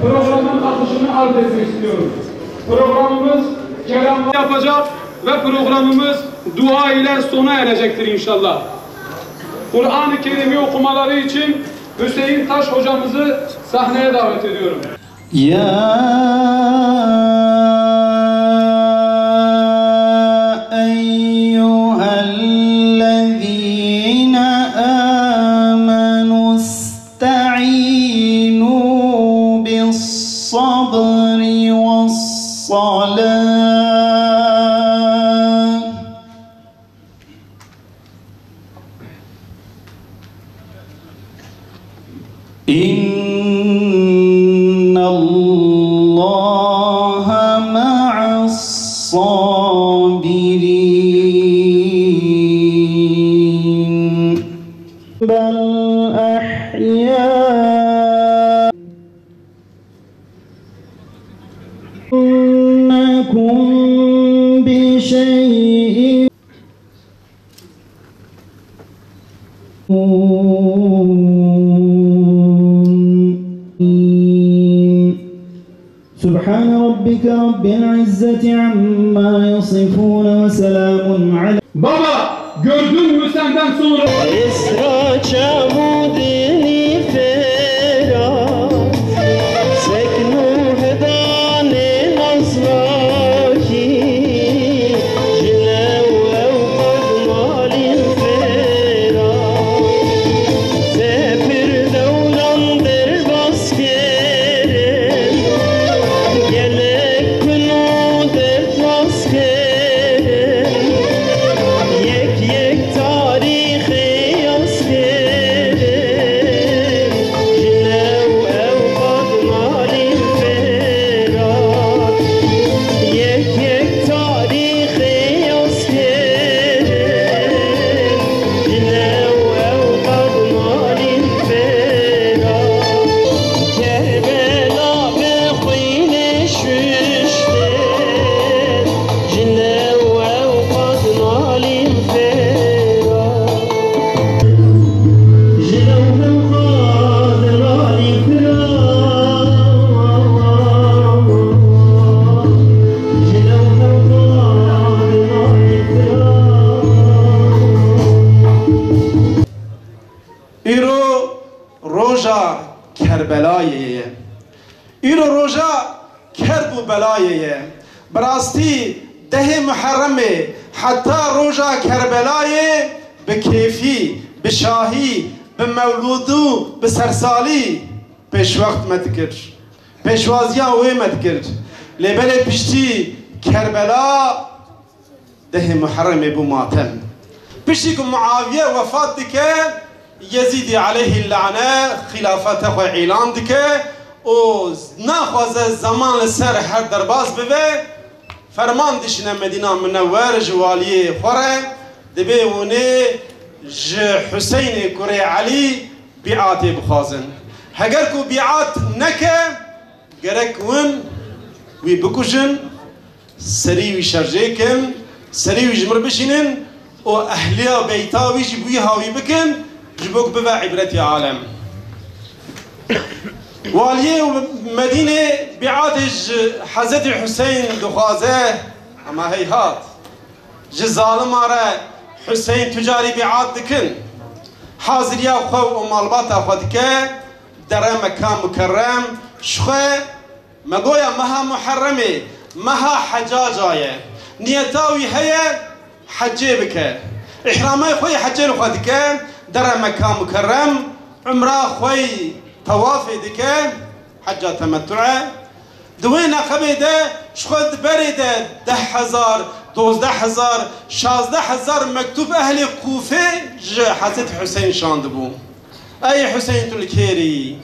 Programın akışını arz etmek istiyorum. Programımız kelam yapacak ve programımız dua ile sona erecektir inşallah. Kur'an-ı Kerim'i okumaları için Hüseyin Taş hocamızı sahneye davet ediyorum. Ya eyyühellezîne âmenû ista'înû bis-sabri ve's-salâh. İnnallâhe ma'as-sâbirin. Bel ahyâ innekum bi şey'in سبحان ربك رب العزة عما يصفون وسلام على Baba, gördün mü senden sonra? İsra çamudini ferah seknu hedane nazlaki jilev evqad malin ferah zepir devran der baskerin gelek kunu der baskerin yek yek tarihi askerin jilev evqad malin ferah yek yek tarihi askerin jilev evqad malin ferah Kerbela be khine şüşte jilev evqad malin ferah jilev evqad malin ferah jilev evqad malin ferah İro roja Kerbela'ye İro roja Kerbu Bela'ye Brasti dehe Muharrem'e hatta roja Kerbela'ye be keyfi, be şahi, be mevludu, be sersali peş vakt medkir peşvaziya ve medkir lebele pişti Kerbela dehe Muharrem'e bu matem pişti ki Muaviye vefat dike Yezidi aleyhi la'ne xilafete xwe ilan dike o naxwaze zaman li ser her derbas bibe ferman dişine Medina Münevver ji waliyê xwe re dibe hûnê ji Hüseynê kurê Elî bi'atê bixwazin heger ku bi'at neke gerek hûn wî bikuşin serî wî şerjêkin serî wî ji mir bişînin û ehliya beyta wî jî wî hawî bikin جبوك ببا عبرتي عالم واليه مدينة بعاتج حضرت حسين دخوازه اما هيهات جزالم آره حسين تجاري بعات دكن حاضر يا خو ومالبات اخوتك در مكان مكرم شخه مگويا مها محرمه مها حجاجايه نيتاوي هيا حجي بك احرامي خوي حجي لخوتك در مكان مكرم عمره خوي طواف دكه حجة تمتع دوين قبيده شخد بريده 10,000 12,000 16,000 مكتوب اهل كوفه حسيت حسين شاندبو اي حسين تلكيري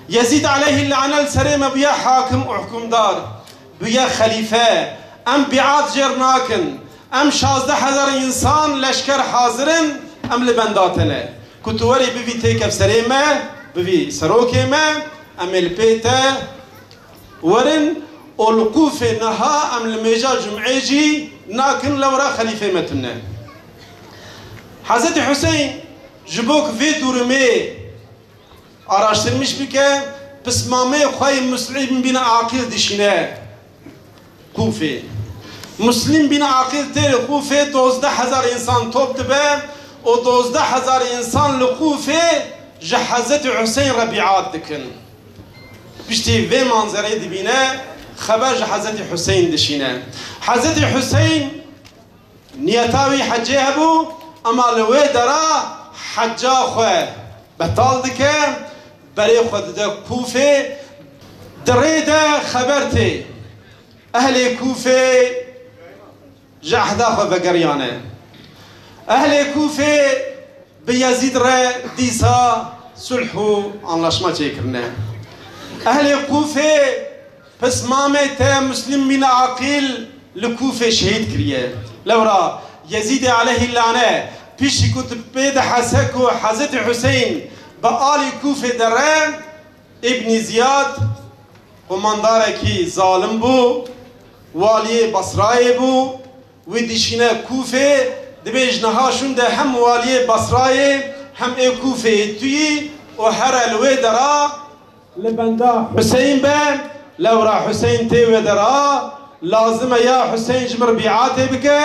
يزيد عليه اللعنه السريمه بيا حاكم وحكم دار بيا خليفه ام بيعات جرناكن ام 16,000 انسان لشكر حاضرن ام لبنداتنا كتوري بفي تيكف سريمه بفي سروكيمه ام البيتا ورن الوقوف نها ام الميجا جمعيجي ناكن لورا خليفة متنا حضرت حسين جبوك في دورمي araştırmış bike pısmame khoy Müslim bin Akil dişine Kufe Müslim bin Akil ter Kufe 12,000 insan toptu be o 12,000 insan li Kufe ji Hazreti Hüseyin Rabiat dikin pişti ve manzarayı dibine haber ji Hazreti Hüseyin dişine Hazreti Hüseyin niyetavi hacce hebu ama li ve dara hacca khoy betal dike برای خود ده کوفه دريده خبرتي أهل كوفة جحدا خو بقريانه أهل كوفة بيزيد را ديسا صلحو anlaşma çekirne أهل كوفة بس مامت مسلم من عقيل لكوفة شهيد كريه لورا يزيد عليه اللعنة بيش كنت بيد حسكو حضرت حسين بآل کوفه درن ابن زیاد قمانداره کی ظالم بو والی بصرای بو و دیشینه کوفه دبیج نهاشون ده هم والی بصرای هم ای کوفه توی و هر الوی درا لبنده حسین بن لورا حسین تیوی درا لازمه یا حسین جمر بیعاته بکه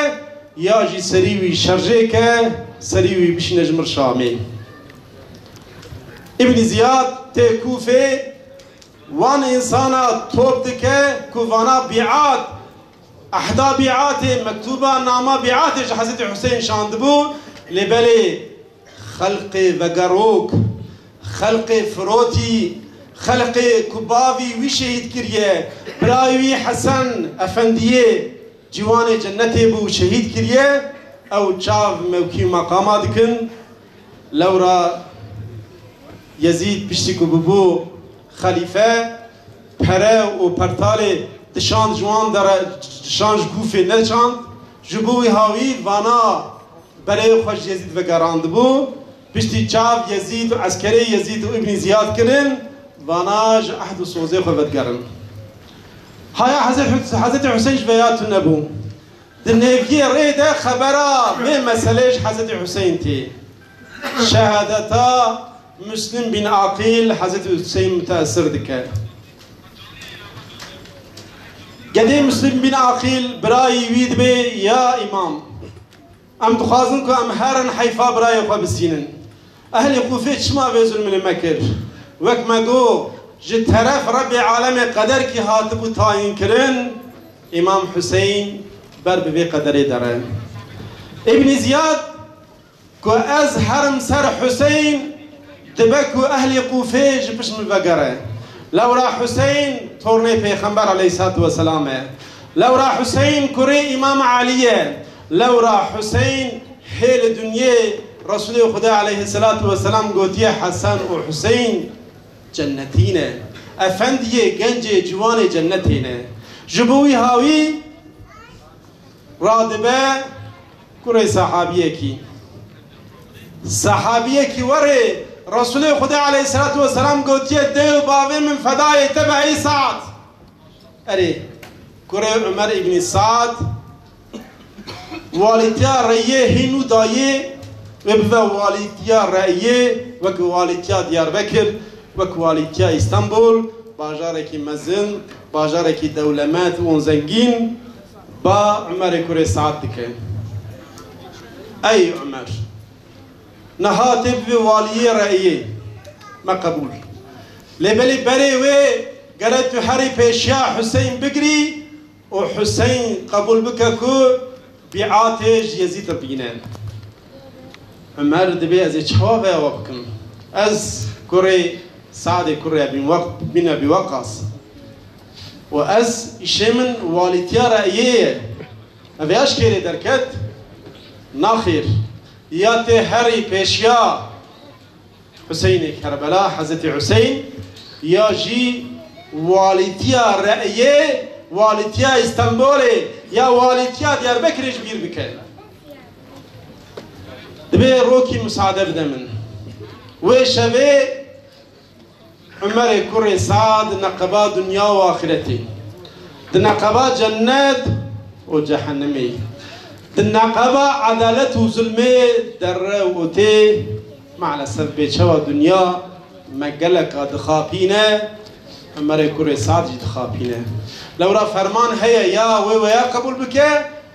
یا جی سریوی شرجه که سریوی بشینه جمر شامی ابن زياد تي كوفي وان انسانا توب دكه كوفانا بيعات احدا بيعات مكتوبه نامه بيعات حضرت حسين شاندبو لبلي خلق وقروك خلق فروتي خلق كباوي وشهيد كريه براوي حسن افنديه جوان جنتي بو شهيد كريه او تشاف موكي مقامات كن لورا يزيد بشتكو ببو خليفة پره و پرتاله دشاند جوان در دشاند گوفه نشاند جبوی هاوی وانا برای خوش يزيد وگراند بو بشتی چاو يزيد و عسکری يزيد و ابن زياد کرن وانا ج احد و سوزه خو ودگرن هایا حضرت حسین جویاتو نبو در نفگی ریده خبره به مسئلهش حضرت حسین تی شهادتا مسلم بن عقيل حضرت حسين متأثر دكه قدي مسلم بن عقيل براي ويد بي يا إمام أم تخازنكو أم هارن حيفا براي خوا بسينن أهل كوفة شما بيزن من المكر وك مقو جد طرف رب عالم قدر كي هاتبو تاين كرن إمام حسين بر ببي قدري درن ابن زياد كو أز حرم سر حسين تبكو أهل قوفيج بش من بقرة لورا حسين تورني پیغمبر عليه الصلاة والسلام لورا حسين كري إمام علي لورا حسين هيل الدنيا رسول خدا عليه الصلاة والسلام قوتيه حسن وحسين جنتين أفندي جنجي جوان جنتين جبوي هاوي رادبه كري صحابيه كي وري رسول خدا عليه الصلاة والسلام قوتيه ديو باوي من فداي تبعي سعد أري كوري عمر ابن سعد والديا رأيه هنو دايه وبوا والديا رأيه وك والديا ديار بكر وك والديا اسطنبول باجارك مزن باجارك دولمات ونزنجين با عمر كوري سعد دكه أي عمر نهاتب والي رأيه ما قبول لبلي بري وي قالت حري بيشيا حسين بقري وحسين قبول بككو بيعاتج يزيد بينان عمر دبي از چاوه وبكم از كوري سعد كوري بن ابي وقاص واز شمن والديا رأيه ما فيهاش كيري دركت ناخير ياتي هري بيشيا حسين كربلاء حضرت حسين يا جي والديا رأيه والديا اسطنبول يا والديا ديار بكرش بير بكر دبي روكي مساعدة بدمن وشبه عمر كوري سعد نقبات دنيا واخرتي نقبات جنات وجهنمي دنقبة عدالة وظلمة در وتي مع الأسف بيتشوى الدنيا مقلق دخابينه أمري كوري سعد دخابينه لو را فرمان هيا يا ويا قبول بك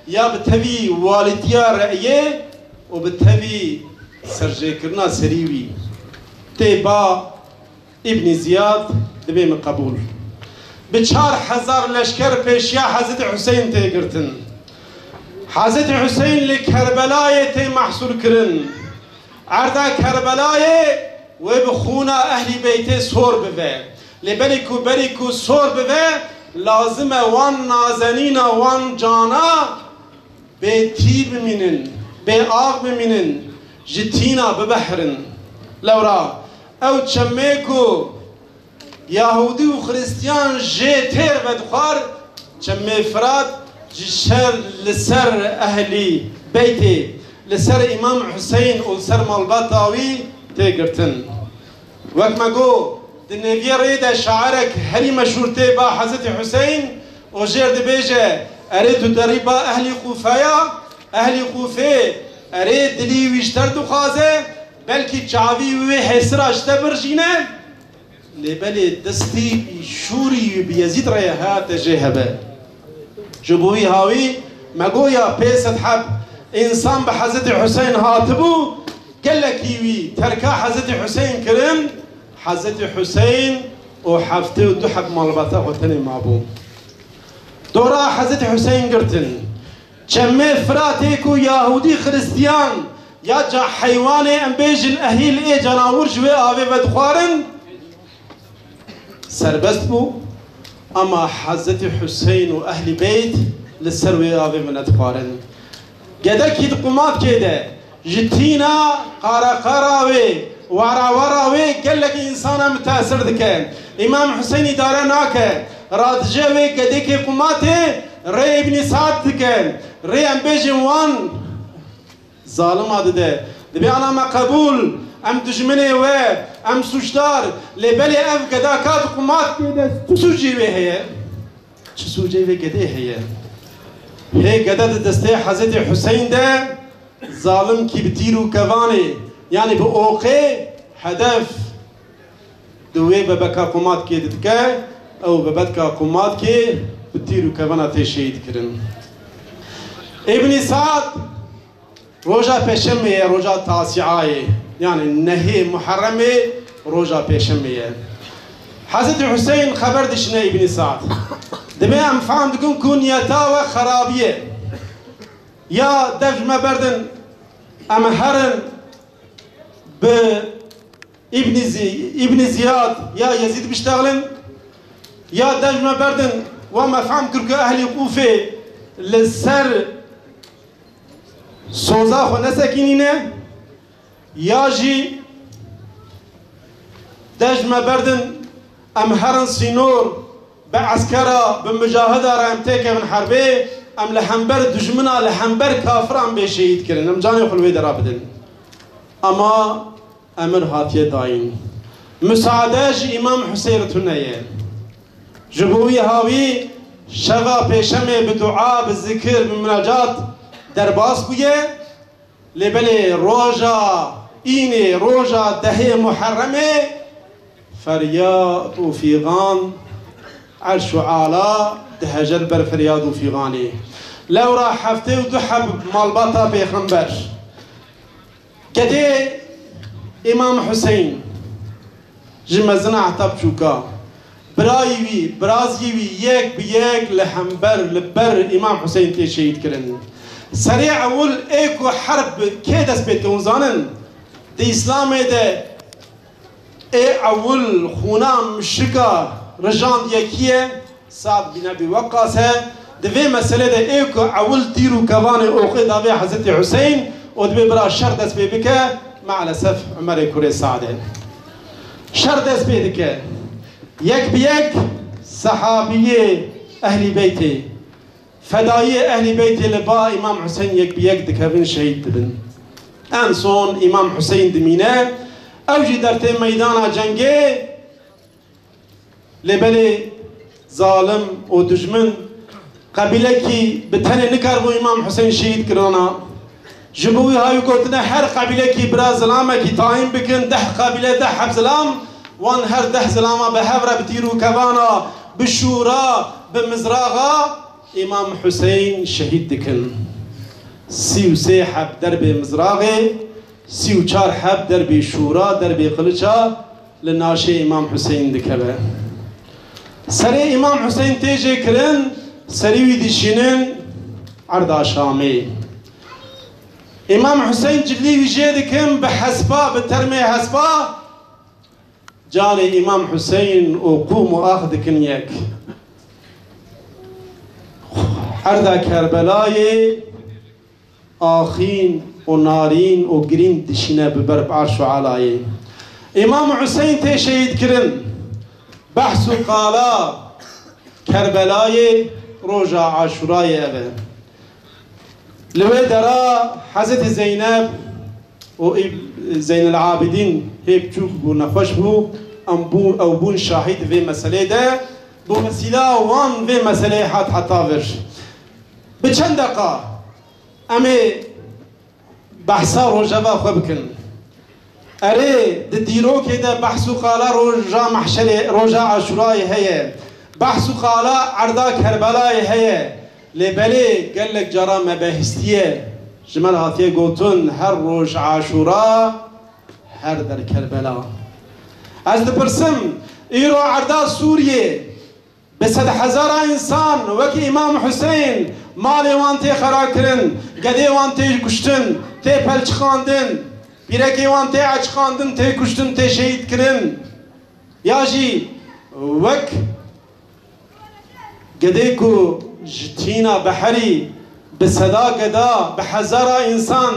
يا بتبي والديا رأيه وبتبي سرجي كرنا سريوي تيبا ابن زياد دبي من قبول بچار هزار لشکر پیشیا حضرت حسین تی گرتن حضرت حسین لکربلای تی محصول کرن عرضا کربلای و بخونا اهلی بیت سور بوه لبریکو سور بوه لازم وان نازنین وان جانا به تیر بمینن به آغ بمینن جتینا ببحرن لورا او چمیکو يهودي وخريستيان جي تير بدخار جمع فراد جشر لسر أهلي بيتي لسر إمام حسين ولسر مالبطاوي تيقرتن وكما قو دنيفيا ريدا شعرك هري مشهور تيبا حضرت حسين وجير دبيجة أريد دريبا أهلي خوفايا أهلي خوفي أريد دلي ويشتر دخازه بلكي جاوي وحسرا اشتبرجينه لبلي دستي شوري بيزيد ريهات جهبه جبوي هاوي مقويا بيست حب انسان بحضرت حسين هاتبو قال لك يوي تركا حضرت حسين كرم حضرت حسين وحفته ودحب مالبطه وتني مابو دورا حضرت حسين قرتن جمع فراتيكو يهودي خريستيان يا جا حيواني ام بيجن اهيل اي جناور جوي آوي ودخوارن سربست بو اما حضرت حسين و اهل بيت للسروي آوي من ادخوارن قدا كيد قمات كده جتينا قراوي وراوي قال لك انسان متاثر دكان امام حسين داره ناكه رادجوي قدا كي قماته ري ابن سعد دكان ري ام بيجن وان ظالم عدده دبي انا ما قبول ام دجمنه و ام سوشدار لبلي اف قدا كات قمات كده تسوجي هي تسوجي قدا هي قدا دسته حضرت حسين ده ظالم كي بتيرو كواني يعني بأوقي هدف دوي ببكا قمات كي دتكا او ببدكا قمات كي بتيرو كوانا تشهيد كرن ابن سعد روجا پیشمیه روجا تاسعایه يعني نهي محرمه روجا پیشمیه حضرت حسين خبر دشنا ابن سعد دمي ام فهم دكون كونيتا وخرابيه يا دف ما بردن ام هرن ب ابن زياد يا يزيد بيشتغلن يا دف ما بردن وما فهم كركو اهل كوفه للسر سوزا خو نسكينينه ياجي دجمه بردن ام هرن سينور بعسكرة بمجاهدة رامتيك من حربي ام لحنبر دجمنا لحنبر كافران بشهيد كرن ام جاني خلوي درابدن اما امر هاتيه داين مساعداج امام حسين تنيه جبوي هاوي شغا بيشمي بدعاء بالذكر بالمناجات درباس بويه لبلي روجا إيني روجا دهي محرمة فرياض وفيغان عرش عالا دهجل بر فرياض وفيغاني لو راح حفتي ودحب مالبطة بيخنبر كده إمام حسين جمزنا عطب شوكا برايوي برازيوي يك بيك لحنبر لبر إمام حسين تشهيد كرن سريع اول ايكو حرب كيدس بيت كونزانن دي اسلام ده اي اول خونام مشركا رجان يكيه صعب بنا بوقاسه دفي مسألة ده ايكو اول ديرو كواني اوقي دافي حضرت حسين ودبي برا شر دس بيبكا مع الاسف عمر كوري سعده شر دس بيبكا يك بيك صحابيه اهل بيتي فدایی اهل بیت لبا امام حسین یک بیک دکوین شهید دبن انسون امام حسین دمینه اوجی در تی میدان جنگه لبلی ظالم و دجمن قبیله کی بتنه نکر بو امام حسین شهید کرانا جبوی هایو گوتنه هر قبیله کی برا زلامه کی تایم بکن 10 قبیله 10 حب زلام وان هر 10 زلامه به هفره بتیرو کوانا بشورا بمزراغا امام حسین شهید دکن 33 حب درب مزراغه 34 حب درب شورا درب قلچا لناشه امام حسین دکبه سری امام حسین تیجه کرن سریوی دیشینن عرض شامی امام حسین جلی ویجه دکن به حسبا به ترمه حسبا جان امام حسین و قوم و آخ دکن یک عرض کربلای آخین و نارین و گرین دشینه ببرب عرش و علای امام حسین تی شهید کرن بحث و قالا کربلای روژا عاشورای اوه لوی درا حضرت زینب و زین العابدین هیب چوک بو نخوش بو او بون شاهد وی مسئله ده بو وسیله وان وی مسئله حتا ورش بچند دقا امی بحثا روژا و خوب کن اره دیرو که ده بحث و قالا روژا محشر روژا عاشورای هیه بحث و قالا عرضا کربلای هیه لبلی قلق جرا مباهستیه جمال هاتیه گوتون هر روژ عاشورا هر در کربلا از دپرسم ایرو عرضا سوریه به 100,000 انسان وکی امام حسین مالی وان تی خرا کرن گده وان تی کشتن تی پلچ خاندن بیرکی وان تی عچ خاندن تی کشتن تی شهید کرن یا جی وک گده کو جتینا بحری بصدا قدا بحزارا انسان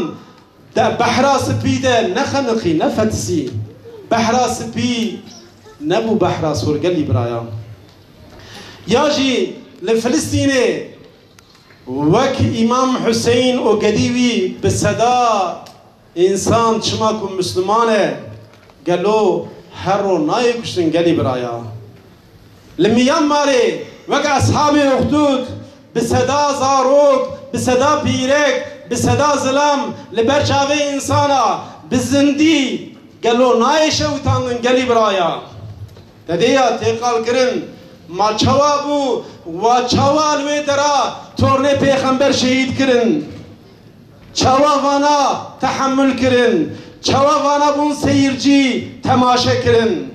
دا بحرا سبيده نخنقي نفتسي بحرا سبي نبو بحرا سورقلي برايا ياجي لفلسطيني وك امام حسين و قديوي بصدا انسان شماكم مسلمانه قالوا هرو ناي كشتن قلي برايا لميان مالي وك اصحاب الاخدود بصدا زاروك بصدا بيرك بصدا ظلم لبرچاوه انسانا بزندي قالوا ناي شوتان قلي برايا تديا تقال كرن ما چوابو و چوال وی درا تورنه پیغمبر شهید کرن چواوانا تحمل کرن چواوانا بون سیرجی تماشا کرن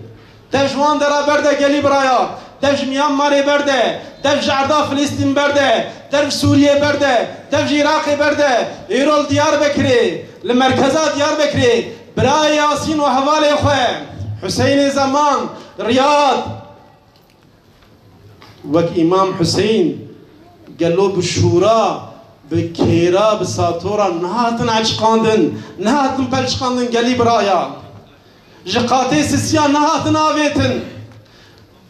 دجوان درا برده گلی برایا دج میانمار برده دج عردا فلسطین برده دج سوریه برده دج عراق برده ایرول دیار بکری لمرکزا دیار بکری برای یاسین و حواله خواه حسین زمان ریاض وك امام حسين قالوا بالشورى بكيرا بساطورا نهاتن عشقاندن نهاتن بلشقاندن قالي برايا جقاتي سسيان نهاتن آويتن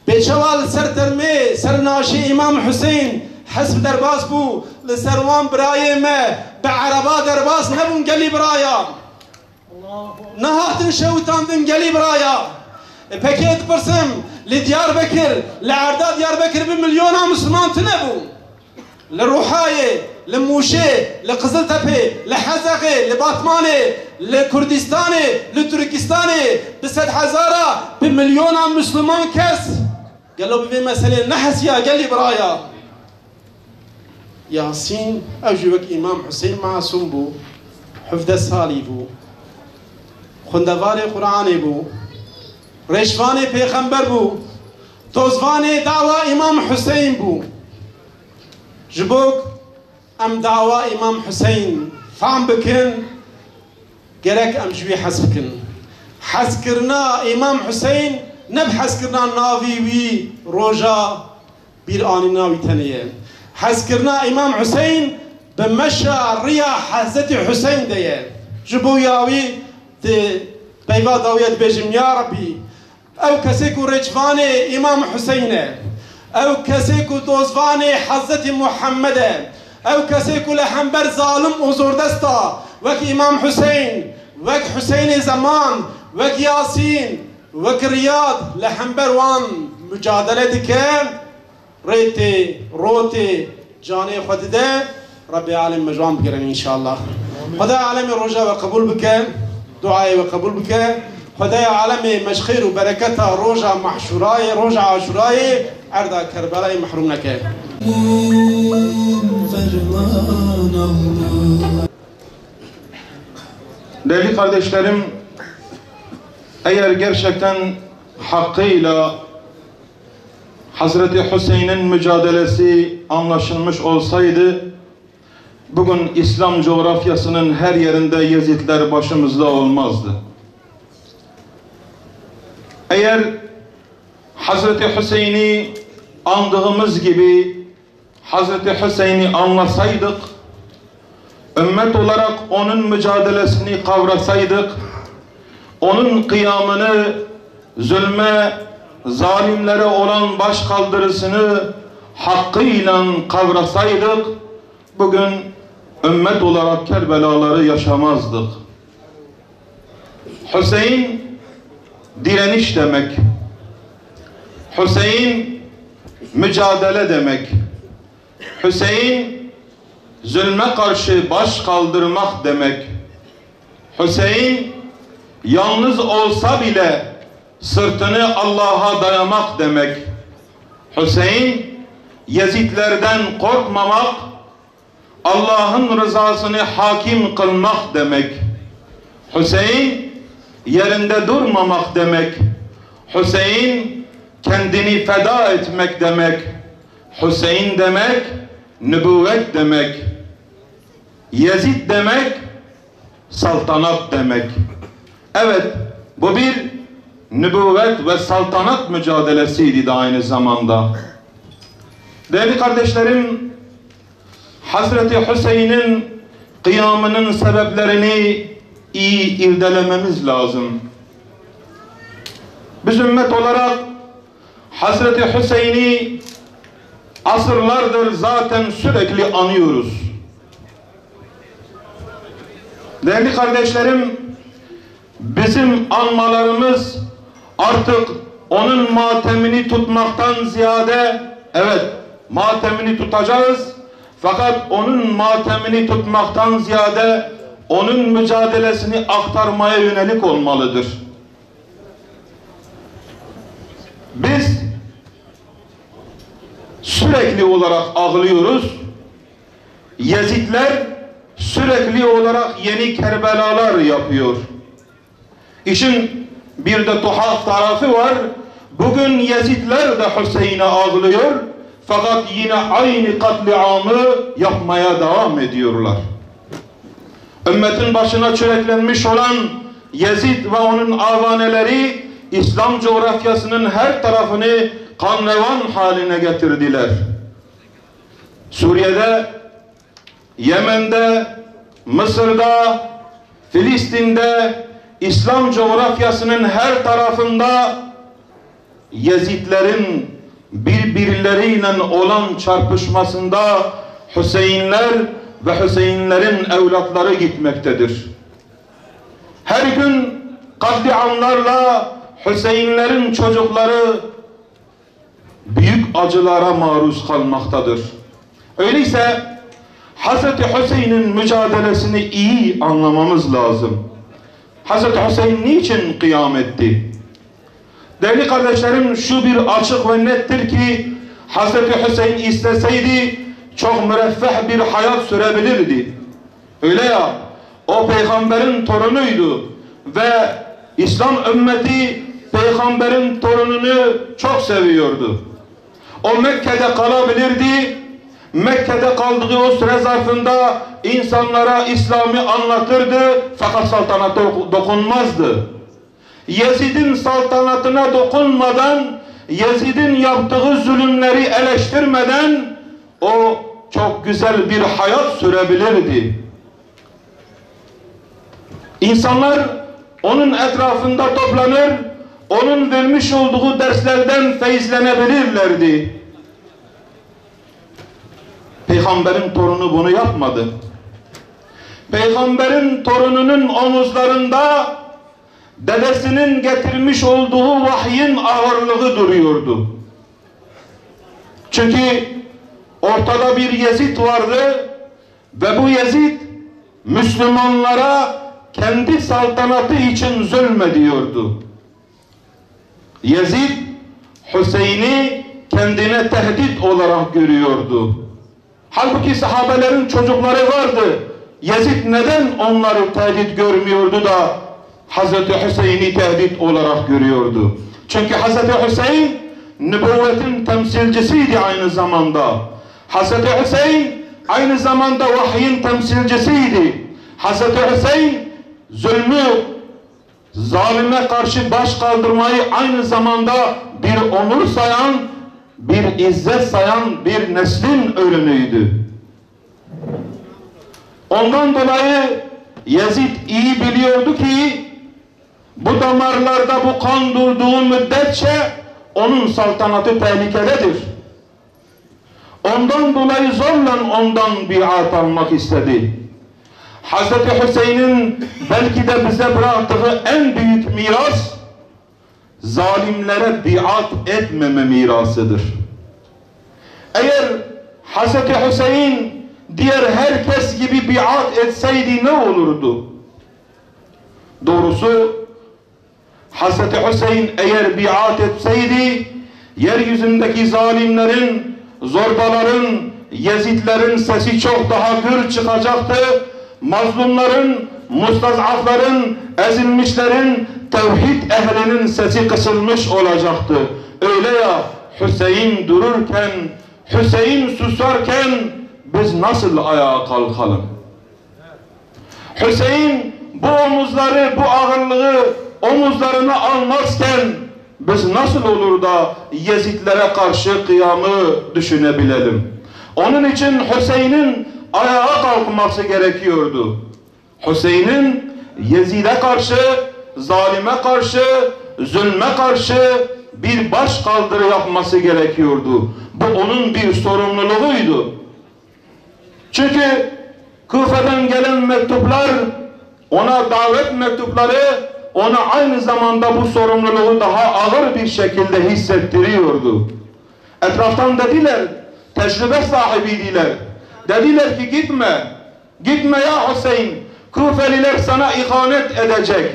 بيشوال سر ترمي سر ناشي امام حسين حسب درباس بو لسروان براي ما بعربا درباس نبون قالي برايا نهاتن شوتاندن قالي برايا بكيت برسم لديار بكر لعرداد ديار بكر بمليون مسلمان تنبو لروحاية لموشي لقزلتبي لحزقي لباطماني لكردستاني لتركستاني ب100,000 بمليون مسلمان كس قالوا بفي مسألة نحس يا قالي برايا ياسين أوجوك إمام حسين معصوم بو حفظ الصالي بو خندوالي قرآني بو رشواني پیغمبر بو توزواني دعوة امام حسين بو جبوك ام دعوة امام حسين فهم بكن قالك ام جوي حسبكن حسكرنا امام حسين نب حسكرنا ناوي وي روجا بير آني ناوي تنيه حسكرنا امام حسين بمشى رياح حزت حسين ديه جبو ياوي بيبا داوية بيجم يا ربي او كسيكو رجفاني امام حسين او كسيكو دوزفاني حضرت محمد او كسيكو لحنبر ظالم وزور دستا وك امام حسين وك حسين زمان وك ياسين وك رياض لحنبر وان مجادلة دكان ريتي روتي جاني خدده ربي عالم مجوان بكرن إن شاء الله. خدا عالم رجاء وقبول بك دعائي وقبول بك. خدا عالم مشخير وبركتها رجاء محشوراي رجاء عاشوراي عرض كربلاء محرومك. Değerli kardeşlerim, eğer gerçekten hakkıyla Hazreti Hüseyin'in mücadelesi anlaşılmış olsaydı, bugün İslam coğrafyasının her yerinde Yezidler başımızda olmazdı. Eğer Hazreti Hüseyin'i andığımız gibi Hazreti Hüseyin'i anlasaydık, ümmet olarak onun mücadelesini kavrasaydık, onun kıyamını, zulme, zalimlere olan başkaldırısını hakkıyla kavrasaydık, bugün ümmet olarak Kerbelaları yaşamazdık. Hüseyin direniş demek. Hüseyin mücadele demek. Hüseyin zulme karşı baş kaldırmak demek. Hüseyin yalnız olsa bile sırtını Allah'a dayamak demek. Hüseyin Yezidlerden korkmamak, Allah'ın rızasını hakim kılmak demek. Hüseyin yerinde durmamak demek. Hüseyin kendini feda etmek demek. Hüseyin demek nübüvvet demek. Yezid demek saltanat demek. Evet, bu bir nübüvvet ve saltanat mücadelesiydi de aynı zamanda. Değerli kardeşlerim, Hazreti Hüseyin'in kıyamının sebeplerini iyi irdelememiz lazım. Biz ümmet olarak Hazreti Hüseyin'i asırlardır zaten sürekli anıyoruz. Değerli kardeşlerim, bizim anmalarımız artık onun matemini tutmaktan ziyade, evet matemini tutacağız, fakat onun matemini tutmaktan ziyade onun mücadelesini aktarmaya yönelik olmalıdır. Biz sürekli olarak ağlıyoruz. Yezidler sürekli olarak yeni Kerbelalar yapıyor. İşin bir de tuhaf tarafı var. Bugün Yezidler de Hüseyin'e ağlıyor. Fakat yine aynı katliamı yapmaya devam ediyorlar. Ümmetin başına çöreklenmiş olan Yezid ve onun avaneleri İslam coğrafyasının her tarafını kan revan haline getirdiler. Suriye'de, Yemen'de, Mısır'da, Filistin'de, İslam coğrafyasının her tarafında Yezidlerin birbirleriyle olan çarpışmasında Hüseyinler ve Hüseyinlerin evlatları gitmektedir. Her gün katliamlarla Hüseyinlerin çocukları büyük acılara maruz kalmaktadır. Öyleyse Hazreti Hüseyin'in mücadelesini iyi anlamamız lazım. Hazreti Hüseyin niçin kıyam etti? Değerli kardeşlerim, şu bir açık ve nettir ki Hazreti Hüseyin isteseydi çok müreffeh bir hayat sürebilirdi. Öyle ya, o peygamberin torunuydu ve İslam ümmeti peygamberin torununu çok seviyordu. O Mekke'de kalabilirdi. Mekke'de kaldığı o süre zarfında insanlara İslam'ı anlatırdı fakat saltanata dokunmazdı. Yezid'in saltanatına dokunmadan, Yezid'in yaptığı zulümleri eleştirmeden o çok güzel bir hayat sürebilirdi. İnsanlar onun etrafında toplanır, onun vermiş olduğu derslerden feyizlenebilirlerdi. Peygamberin torunu bunu yapmadı. Peygamberin torununun omuzlarında dedesinin getirmiş olduğu vahyin ağırlığı duruyordu. Çünkü ortada bir Yezid vardı ve bu Yezid Müslümanlara kendi saltanatı için zulmediyordu. Yezid Hüseyin'i kendine tehdit olarak görüyordu. Halbuki sahabelerin çocukları vardı. Yezid neden onları tehdit görmüyordu da Hazreti Hüseyin'i tehdit olarak görüyordu? Çünkü Hazreti Hüseyin nübüvvetin temsilcisiydi aynı zamanda. Hazreti Hüseyin aynı zamanda vahyin temsilcisiydi. Hazreti Hüseyin zulmü, zalime karşı baş kaldırmayı aynı zamanda bir onur sayan, bir izzet sayan bir neslin ürünüydü. Ondan dolayı Yezid iyi biliyordu ki bu damarlarda bu kan durduğu müddetçe onun saltanatı tehlikededir. Ondan dolayı zorla ondan biat almak istedi. Hazreti Hüseyin'in belki de bize bıraktığı en büyük miras zalimlere biat etmeme mirasıdır. Eğer Hazreti Hüseyin diğer herkes gibi biat etseydi ne olurdu? Doğrusu Hazreti Hüseyin eğer biat etseydi yeryüzündeki zalimlerin, zorbaların, Yezidlerin sesi çok daha gür çıkacaktı. Mazlumların, mustazafların, ezilmişlerin, tevhid ehlinin sesi kısılmış olacaktı. Öyle ya, Hüseyin dururken, Hüseyin susarken biz nasıl ayağa kalkalım? Hüseyin bu omuzları, bu ağırlığı omuzlarına almazken biz nasıl olur da Yezidlere karşı kıyamı düşünebilelim? Onun için Hüseyin'in ayağa kalkması gerekiyordu. Hüseyin'in Yezid'e karşı, zalime karşı, zulme karşı bir baş kaldırı yapması gerekiyordu. Bu onun bir sorumluluğuydu. Çünkü Küfe'den gelen mektuplar, ona davet mektupları, ona aynı zamanda bu sorumluluğu daha ağır bir şekilde hissettiriyordu. Etraftan dediler, tecrübe sahibiydiler. Dediler ki gitme, gitme ya Hüseyin, Küfeliler sana ihanet edecek.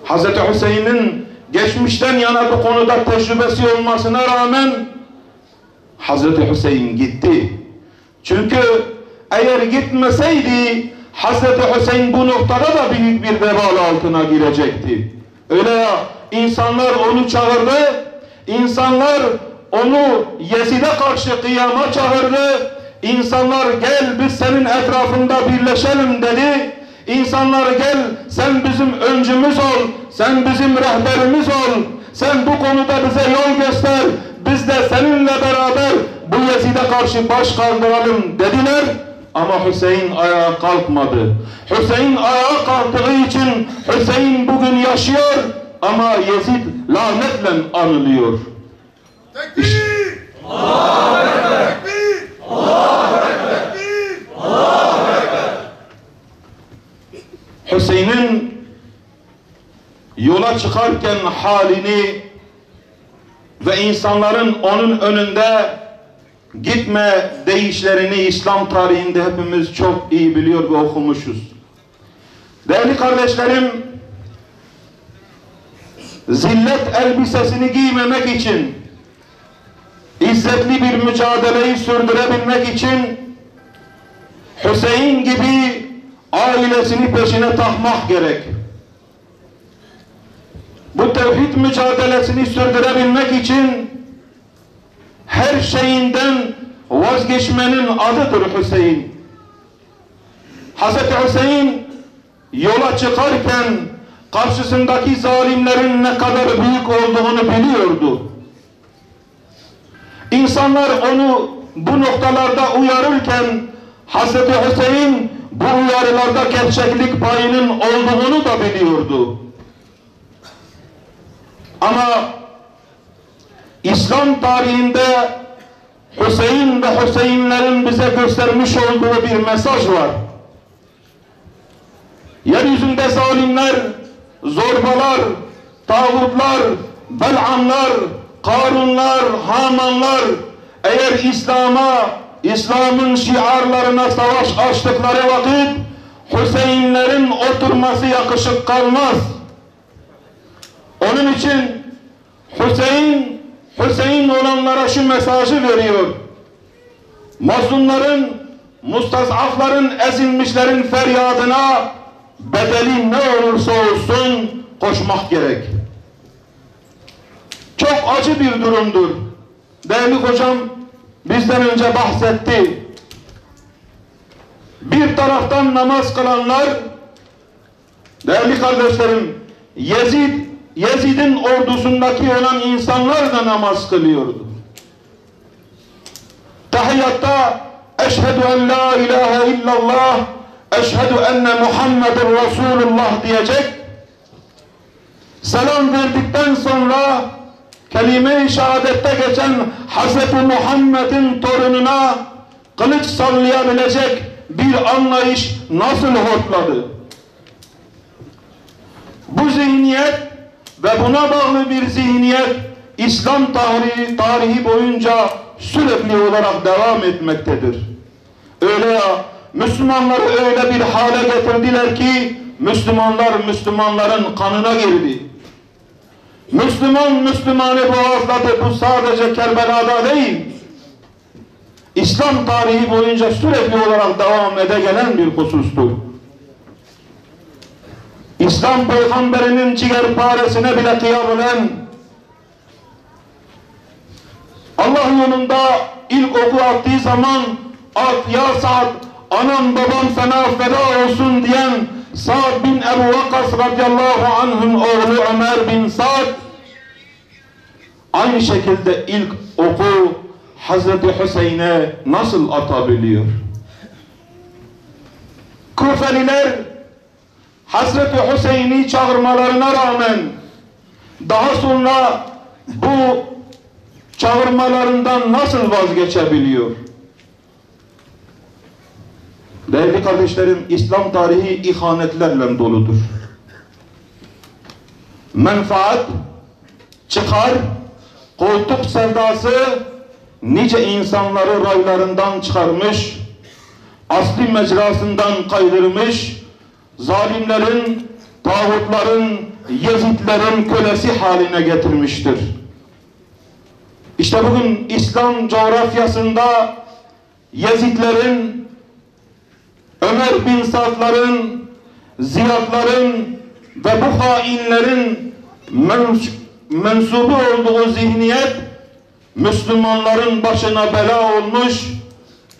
Hazreti Hüseyin'in geçmişten yana bu konuda tecrübesi olmasına rağmen Hazreti Hüseyin gitti. Çünkü eğer gitmeseydi Hazreti Hüseyin bu noktada da büyük bir vebal altına girecekti. Öyle ya, insanlar onu çağırdı, insanlar onu Yezid'e karşı kıyama çağırdı. İnsanlar gel biz senin etrafında birleşelim dedi. İnsanlar gel sen bizim öncümüz ol, sen bizim rehberimiz ol, sen bu konuda bize yol göster, biz de seninle beraber bu Yezid'e karşı baş kaldıralım dediler. Ama Hüseyin ayağa kalkmadı. Hüseyin ayağa kalktığı için Hüseyin bugün yaşıyor ama Yezid lanetle anılıyor. Tekbir! Allahu Ekber! Tekbir! Allahu Ekber! Tekbir! Allahu Ekber! Hüseyin'in yola çıkarken halini ve insanların onun önünde gitme deyişlerini İslam tarihinde hepimiz çok iyi biliyor ve okumuşuz. Değerli kardeşlerim, zillet elbisesini giymemek için, izzetli bir mücadeleyi sürdürebilmek için Hüseyin gibi ailesini peşine takmak gerek. Bu tevhid mücadelesini sürdürebilmek için her şeyinden vazgeçmenin adıdır Hüseyin. Hazreti Hüseyin yola çıkarken karşısındaki zalimlerin ne kadar büyük olduğunu biliyordu. İnsanlar onu bu noktalarda uyarırken Hazreti Hüseyin bu uyarılarda gerçeklik payının olduğunu da biliyordu. Ama İslam tarihinde Hüseyin ve Hüseyinlerin bize göstermiş olduğu bir mesaj var. Yeryüzünde zalimler, zorbalar, tağutlar, Bel'amlar, Karunlar, Hamanlar, eğer İslam'ın şiarlarına savaş açtıkları vakit Hüseyinlerin oturması yakışık kalmaz. Onun için Hüseyin olanlara şu mesajı veriyor. Mazlumların, mustazafların, ezilmişlerin feryadına bedeli ne olursa olsun koşmak gerek. Çok acı bir durumdur. Değerli hocam bizden önce bahsetti. Bir taraftan namaz kılanlar, değerli kardeşlerim, Yezid'in ordusundaki olan insanlar da namaz kılıyordu. Tahiyyatta eşhedü en la ilahe illallah, eşhedü enne Muhammeden Resulullah diyecek. Selam verdikten sonra kelime-i şehadette geçen Hz. Muhammed'in torununa kılıç sallayabilecek bir anlayış nasıl hortladı? Bu zihniyet ve buna bağlı bir zihniyet İslam tarihi boyunca sürekli olarak devam etmektedir. Öyle ya, Müslümanları öyle bir hale getirdiler ki Müslümanların kanına girdi. Müslümanı boğazladı. Bu sadece Kerbela'da değil, İslam tarihi boyunca sürekli olarak devam ede gelen bir husustur. İslam peygamberinin ciğerparesine bile kıyam eden, Allah yolunda ilk oku attığı zaman ya Sa'd, anam babam sana feda olsun diyen Sa'd bin Ebu Vakkas radıyallahu anh'ın oğlu Ömer bin Sa'd aynı şekilde ilk oku Hazreti Hüseyin'e nasıl atabiliyor? Kufeliler Hazreti Hüseyin'i çağırmalarına rağmen daha sonra bu çağırmalarından nasıl vazgeçebiliyor? Değerli kardeşlerim, İslam tarihi ihanetlerle doludur. Menfaat, çıkar, koltuk sevdası nice insanları raylarından çıkarmış, asli mecrasından kaydırmış, zalimlerin, tağutların, Yezidlerin kölesi haline getirmiştir. İşte bugün İslam coğrafyasında Yezidlerin, Ömer bin Sa'd'ların, Ziyad'ların ve bu hainlerin mensubu olduğu zihniyet Müslümanların başına bela olmuş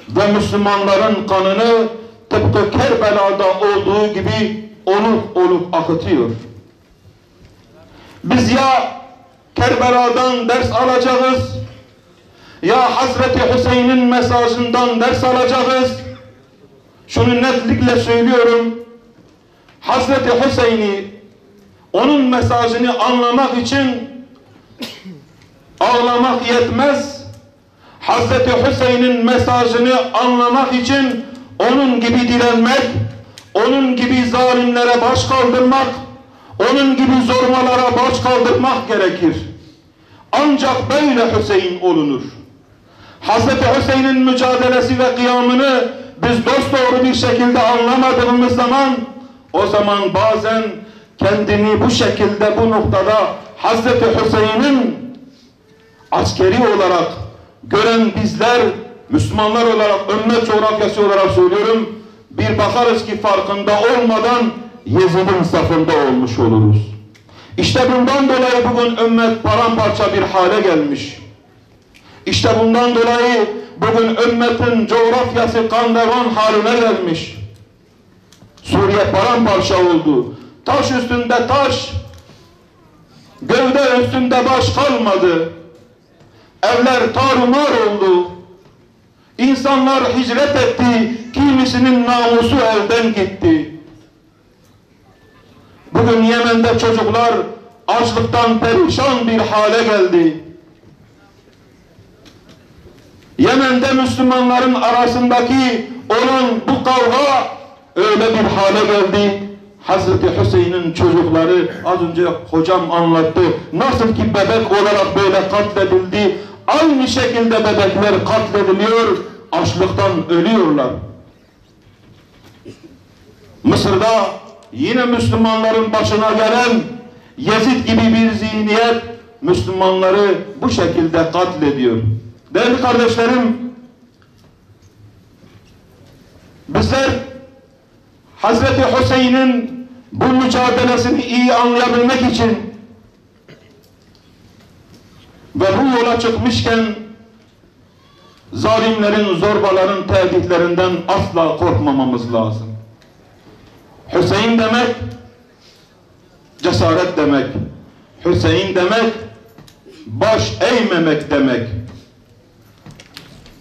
ve Müslümanların kanını tıpkı Kerbela'da olduğu gibi olup akıtıyor. Biz ya Kerbela'dan ders alacağız, ya Hazreti Hüseyin'in mesajından ders alacağız. Şunu netlikle söylüyorum, Hazreti Hüseyin'i, onun mesajını anlamak için ağlamak yetmez. Hazreti Hüseyin'in mesajını anlamak için onun gibi direnmek, onun gibi zalimlere baş kaldırmak, onun gibi zorbalara baş kaldırmak gerekir. Ancak böyle Hüseyin olunur. Hazreti Hüseyin'in mücadelesi ve kıyamını biz dosdoğru bir şekilde anlamadığımız zaman, o zaman bazen kendini bu şekilde, bu noktada Hazreti Hüseyin'in askeri olarak gören bizler, Müslümanlar olarak, ümmet coğrafyası olarak söylüyorum, bir bakarız ki farkında olmadan Yezid'in safında olmuş oluruz. İşte bundan dolayı bugün ümmet paramparça bir hale gelmiş. İşte bundan dolayı bugün ümmetin coğrafyası kan revan haline gelmiş. Suriye paramparça oldu. Taş üstünde taş, gövde üstünde baş kalmadı. Evler tarumar oldu. İnsanlar hicret etti. Kimisinin namusu elden gitti. Bugün Yemen'de çocuklar açlıktan perişan bir hale geldi. Yemen'de Müslümanların arasındaki olan bu kavga öyle bir hale geldi. Hazreti Hüseyin'in çocukları, az önce hocam anlattı, nasıl ki bebek olarak böyle katledildi, aynı şekilde bebekler katlediliyor, açlıktan ölüyorlar. Mısır'da yine Müslümanların başına gelen Yezid gibi bir zihniyet Müslümanları bu şekilde katlediyor. Değerli kardeşlerim, bizler Hazreti Hüseyin'in bu mücadelesini iyi anlayabilmek için ve bu yola çıkmışken zalimlerin, zorbaların tehditlerinden asla korkmamamız lazım. Hüseyin demek cesaret demek. Hüseyin demek baş eğmemek demek.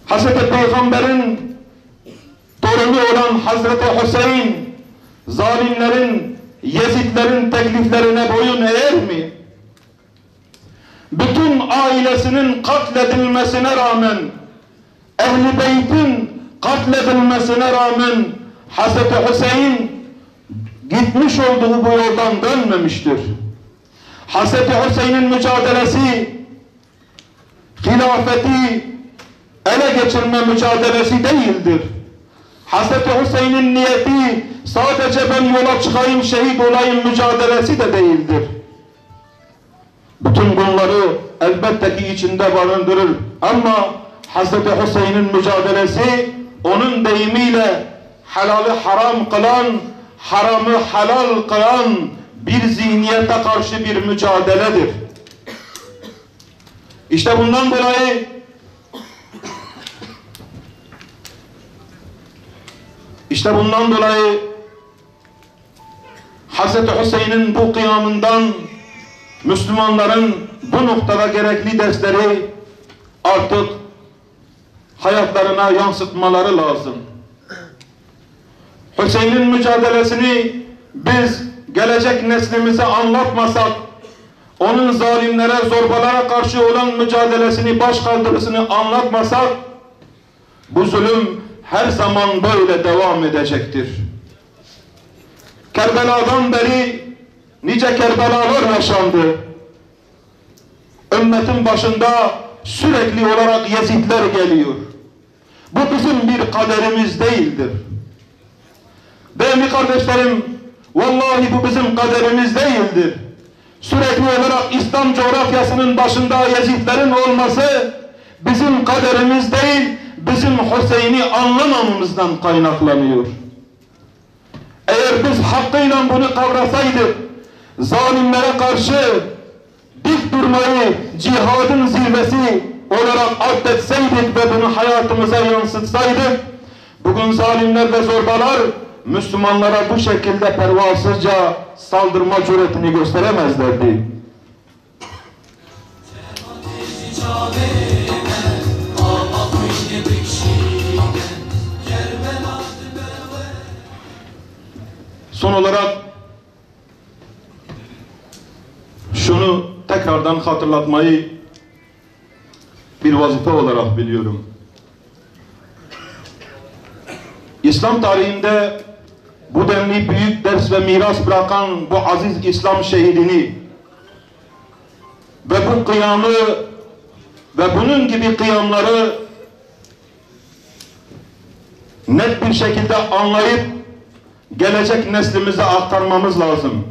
Hazreti Peygamber'in torunu olan Hazreti Hüseyin zalimlerin, Yezidlerin tekliflerine boyun eğer mi? Bütün ailesinin katledilmesine rağmen, Ehl-i Beyt'in katledilmesine rağmen Hazreti Hüseyin gitmiş olduğu bu yoldan dönmemiştir. Hazreti Hüseyin'in mücadelesi hilafeti ele geçirme mücadelesi değildir. Hazreti Hüseyin'in niyeti sadece ben yola çıkayım, şehit olayım mücadelesi de değildir. Bütün bunları elbette ki içinde barındırır. Ama Hazreti Hüseyin'in mücadelesi onun deyimiyle helalı haram kılan, haramı helal kılan bir zihniyete karşı bir mücadeledir. İşte bundan dolayı Hazreti Hüseyin'in bu kıyamından Müslümanların bu noktada gerekli dersleri artık hayatlarına yansıtmaları lazım. Hüseyin'in mücadelesini biz gelecek neslimize anlatmasak, onun zalimlere, zorbalara karşı olan mücadelesini, başkaldırısını anlatmasak, bu zulüm her zaman böyle devam edecektir. Kerbela'dan beri nice Kerbelalar yaşandı. Ümmetin başında sürekli olarak Yezidler geliyor. Bu bizim bir kaderimiz değildir. Değerli kardeşlerim, vallahi bu bizim kaderimiz değildir. Sürekli olarak İslam coğrafyasının başında Yezidlerin olması bizim kaderimiz değil, bizim Hüseyin'i anlamamamızdan kaynaklanıyor. Eğer biz hakkıyla bunu kavrasaydık, zalimlere karşı dik durmayı cihadın zirvesi olarak addetseydik ve bunu hayatımıza yansıtsaydık, bugün zalimler ve zorbalar Müslümanlara bu şekilde pervasızca saldırma cüretini gösteremezlerdi. Son olarak şunu tekrardan hatırlatmayı bir vazife olarak biliyorum. İslam tarihinde bu denli büyük ders ve miras bırakan bu aziz İslam şehidini ve bu kıyamı ve bunun gibi kıyamları net bir şekilde anlayıp gelecek neslimize aktarmamız lazım.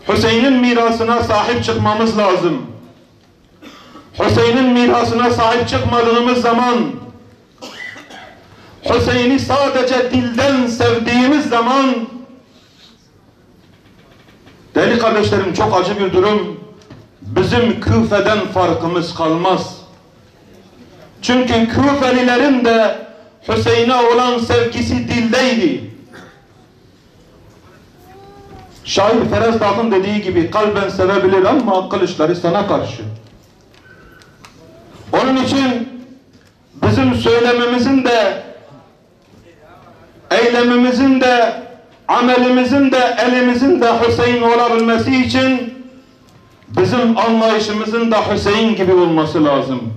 Hüseyin'in mirasına sahip çıkmamız lazım. Hüseyin'in mirasına sahip çıkmadığımız zaman, Hüseyin'i sadece dilden sevdiğimiz zaman, değerli kardeşlerim, çok acı bir durum, bizim Küfe'den farkımız kalmaz. Çünkü Küfelilerin de Hüseyin'e olan sevgisi dildeydi. Şair Feraz Dağ'ın dediği gibi kalben sevebilir ama kılıçları sana karşı. Onun için bizim söylememizin de, eylemimizin de, amelimizin de, elimizin de Hüseyin olabilmesi için bizim anlayışımızın da Hüseyin gibi olması lazım.